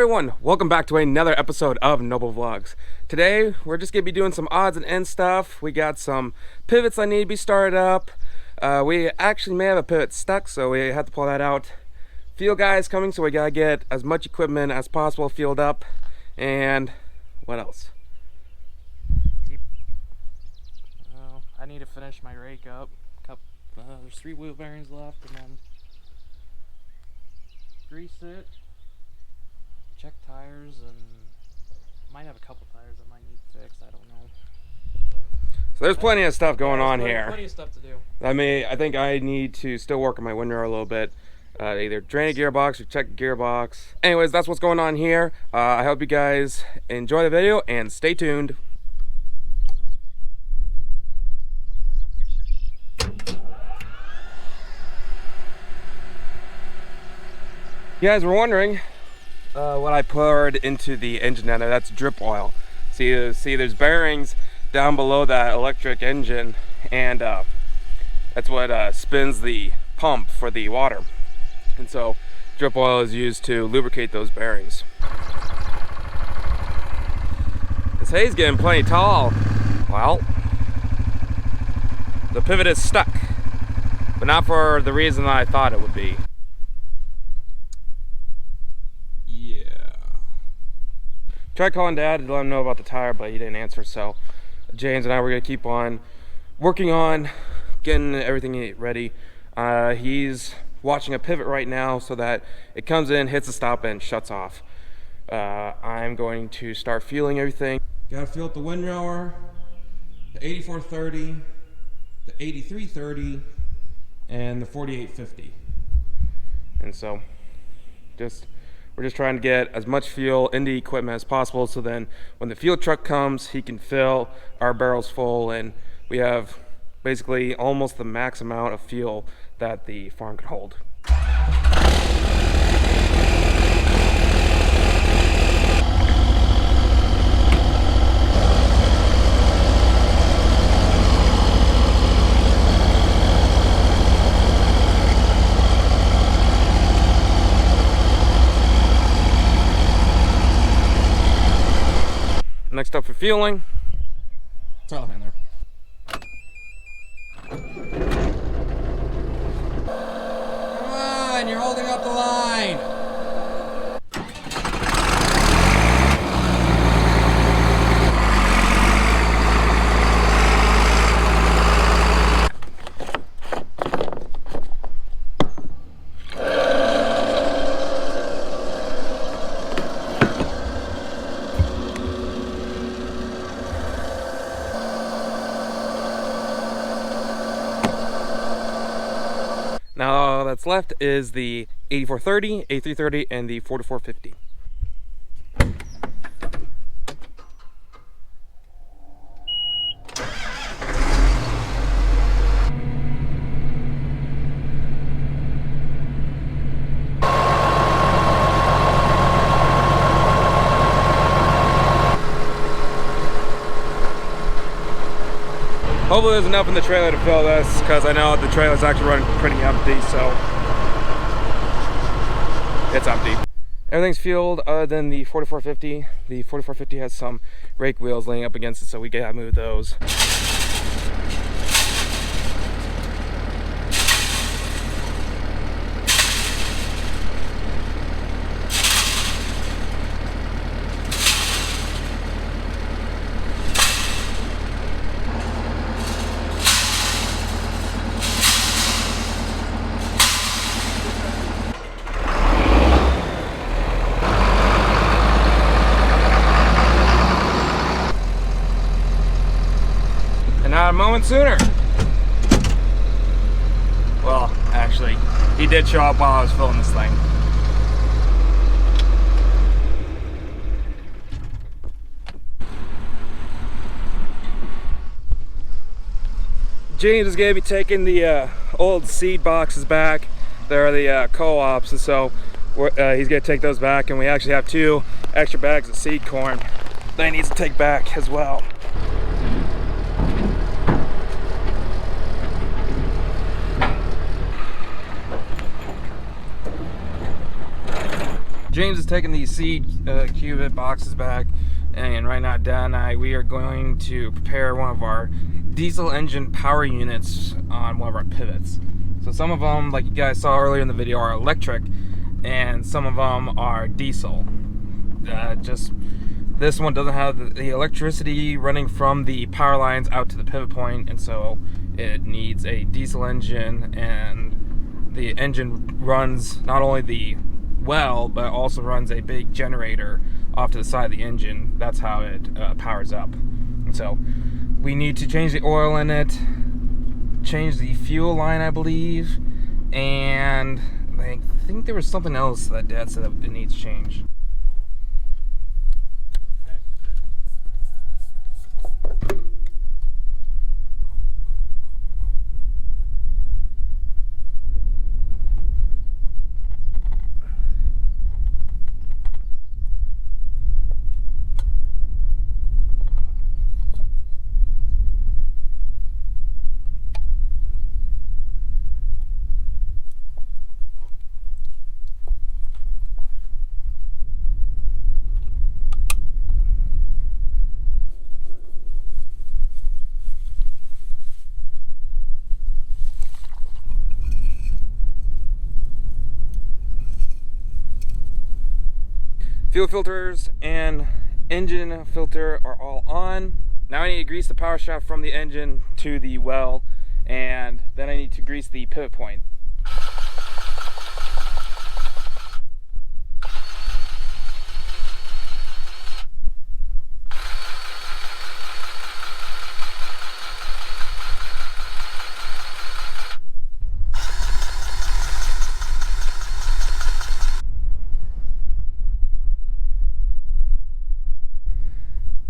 everyone, welcome back to another episode of Noble Vlogs. Today we're just gonna be doing some odds and ends stuff. We got some pivots that need to be started up. We actually may have a pivot stuck, so we have to pull that out. Field guys coming, so we gotta get as much equipment as possible filled up. And what else? I need to finish my rake up. There's 3 wheel bearings left, and then grease it, check tires, and might have a couple tires that might need fixed. I don't know. So there's plenty of stuff going on here. Plenty of stuff to do. I think I need to still work on my windrow a little bit. Either drain a gearbox or check the gearbox. Anyways, that's what's going on here. I hope you guys enjoy the video and stay tuned. You guys were wondering what I poured into the engine down there. That's drip oil. See, there's bearings down below that electric engine, and that's what spins the pump for the water. And so drip oil is used to lubricate those bearings. This hay's getting plenty tall. Well, the pivot is stuck, but not for the reason that I thought it would be. Tried calling Dad to let him know about the tire, but he didn't answer, so James and I were going to keep on working on getting everything ready. He's watching a pivot right now so that it comes in, hits the stop, and shuts off. I'm going to start feeling everything. Got to feel up the windrower, the 8430, the 8330, and the 4850. And so we're just trying to get as much fuel in the equipment as possible, so then when the fuel truck comes, he can fill our barrels full, and we have basically almost the max amount of fuel that the farm can hold. Next up for fueling, telehandler. Come on, you're holding up the line. Now all that's left is the 8430, 8330, and the 4450. Hopefully there's enough in the trailer to fill this, because I know the trailer's actually running pretty empty, so it's empty. Everything's fueled other than the 4450. The 4450 has some rake wheels laying up against it, so we gotta move those. Not a moment sooner. Well, actually, he did show up while I was filming this thing. James is going to be taking the old seed boxes back. They're the co-ops, and so he's going to take those back, and we actually have 2 extra bags of seed corn that he needs to take back as well. James is taking these seed cubit boxes back, and right now Dad and I, we are going to prepare one of our diesel engine power units on one of our pivots. So some of them, like you guys saw earlier in the video, are electric, and some of them are diesel. Just this one doesn't have the electricity running from the power lines out to the pivot point, and so it needs a diesel engine, and the engine runs not only the well, but also runs a big generator off to the side of the engine. That's how it powers up. And so we need to change the oil in it, change the fuel line, I believe, and I think there was something else that Dad said that it needs changed. Fuel filters and engine filter are all on. Now I need to grease the power shaft from the engine to the well, and then I need to grease the pivot point.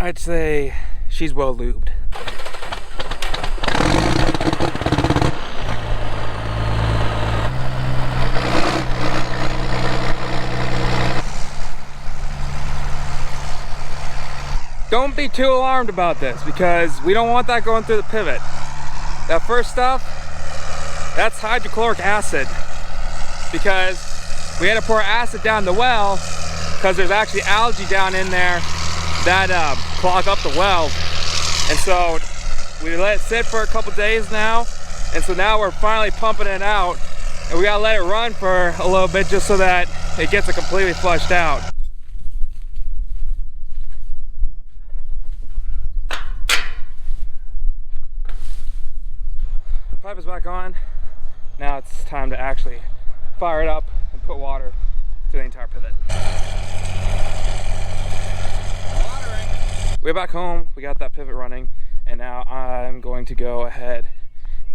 I'd say she's well lubed. Don't be too alarmed about this, because we don't want that going through the pivot. That first stuff, that's hydrochloric acid, because we had to pour acid down the well because there's actually algae down in there that clog up the well, and so we let it sit for a couple days now, and so now we're finally pumping it out, and we gotta let it run for a little bit just so that it gets it completely flushed out. Pipe is back on. Now it's time to actually fire it up and put water to the entire pivot. We're back home, we got that pivot running, and now I'm going to go ahead,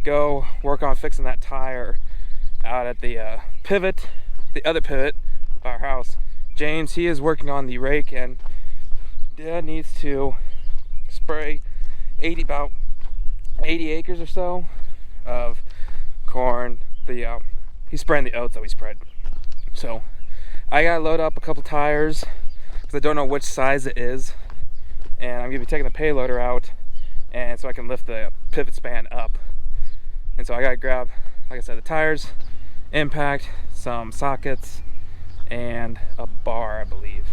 work on fixing that tire out at the pivot, the other pivot of our house. James, he is working on the rake, and Dad needs to spray about 80 acres or so of corn. He's spraying the oats that we spread. So I gotta load up a couple tires because I don't know which size it is. And I'm gonna be taking the payloader out, and so I can lift the pivot span up. And so I gotta grab, like I said, the tires, impact, some sockets, and a bar, I believe.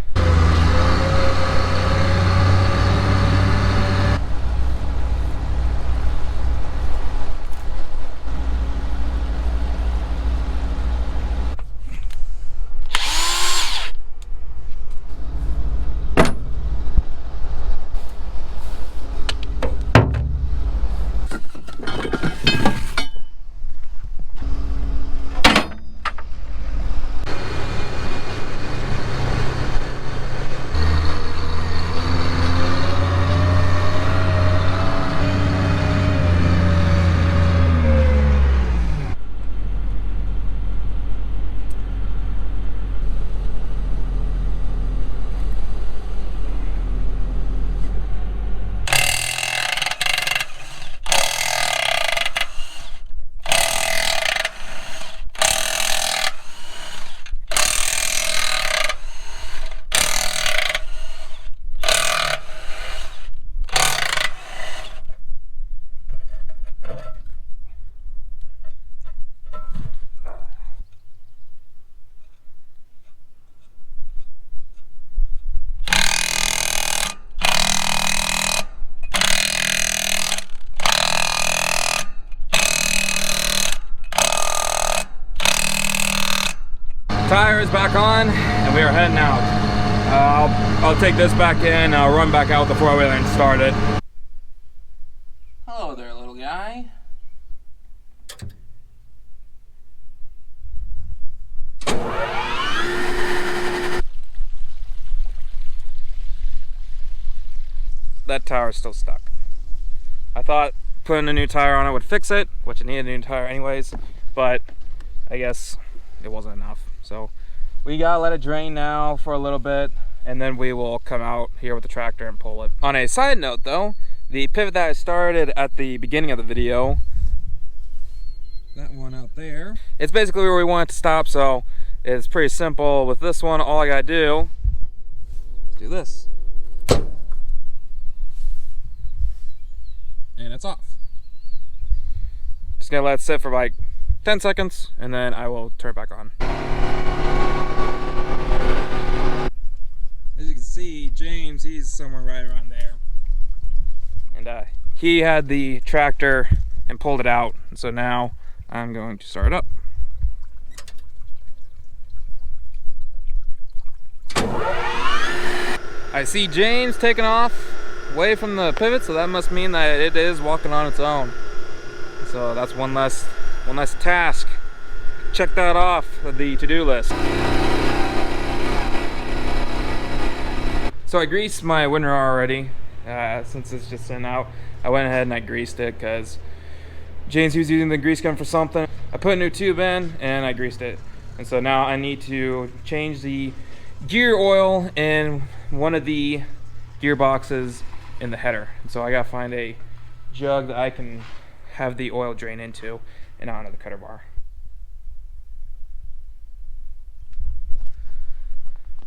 Tire is back on, and we are heading out. I'll take this back in, I'll run back out the four-wheeler and start it. Hello there, little guy. That tire is still stuck. I thought putting a new tire on it would fix it, which it needed a new tire anyways, but I guess it wasn't enough. So we gotta let it drain now for a little bit, and then we will come out here with the tractor and pull it. On a side note though, the pivot that I started at the beginning of the video, that one out there, it's basically where we want it to stop, so it's pretty simple. With this one, all I gotta do is do this. And it's off. Just gonna let it sit for like 10 seconds and then I will turn it back on. As you can see, James, he's somewhere right around there. And he had the tractor and pulled it out. So now I'm going to start it up. I see James taking off away from the pivot, so that must mean that it is walking on its own. So that's one less task. Check that off of the to-do list. So I greased my winter already, since it's just sitting out. I went ahead and I greased it because James was using the grease gun for something. I put a new tube in and I greased it. And so now I need to change the gear oil in one of the gearboxes in the header. And so I gotta find a jug that I can have the oil drain into and onto the cutter bar.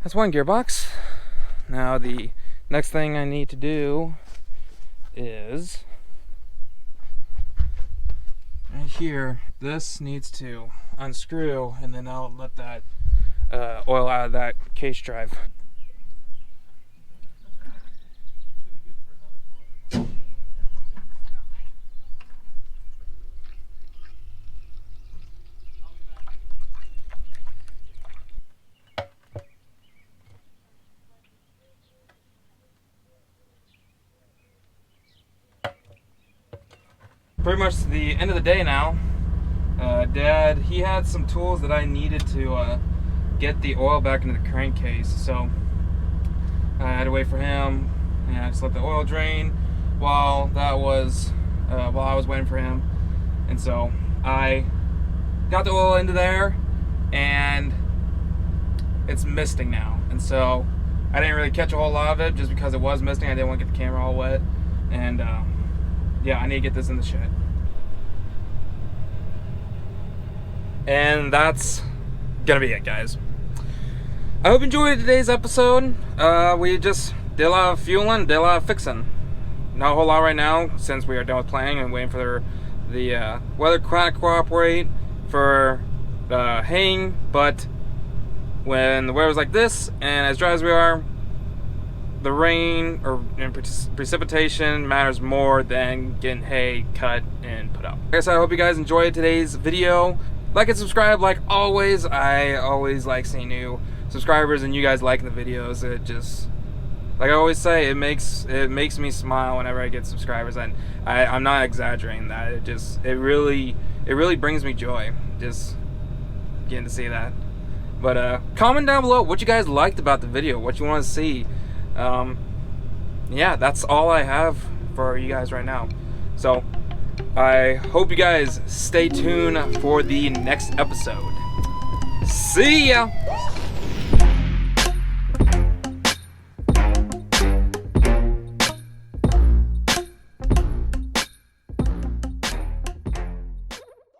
That's one gearbox. Now the next thing I need to do is right here. This needs to unscrew, and then I'll let that oil out of that case drive. Pretty much the end of the day now. Dad, he had some tools that I needed to get the oil back into the crankcase, so I had to wait for him, and I just let the oil drain while I was waiting for him. And so I got the oil into there, and it's misting now. And so I didn't really catch a whole lot of it just because it was misting. I didn't want to get the camera all wet, and yeah, I need to get this in the shed. And that's gonna be it, guys. I hope you enjoyed today's episode. We just did a lot of fueling, did a lot of fixing. Not a whole lot right now since we are done with planning and waiting for the weather to cooperate for haying. But when the weather's like this and as dry as we are, the rain or precipitation matters more than getting hay cut and put out. Like I said, I hope you guys enjoyed today's video. Like and subscribe like always. I always like seeing new subscribers and you guys liking the videos. It just, like I always say, it makes me smile whenever I get subscribers, and I'm not exaggerating that. It really brings me joy just getting to see that. But comment down below what you guys liked about the video, what you want to see. Yeah, that's all I have for you guys right now. So I hope you guys stay tuned for the next episode. See ya!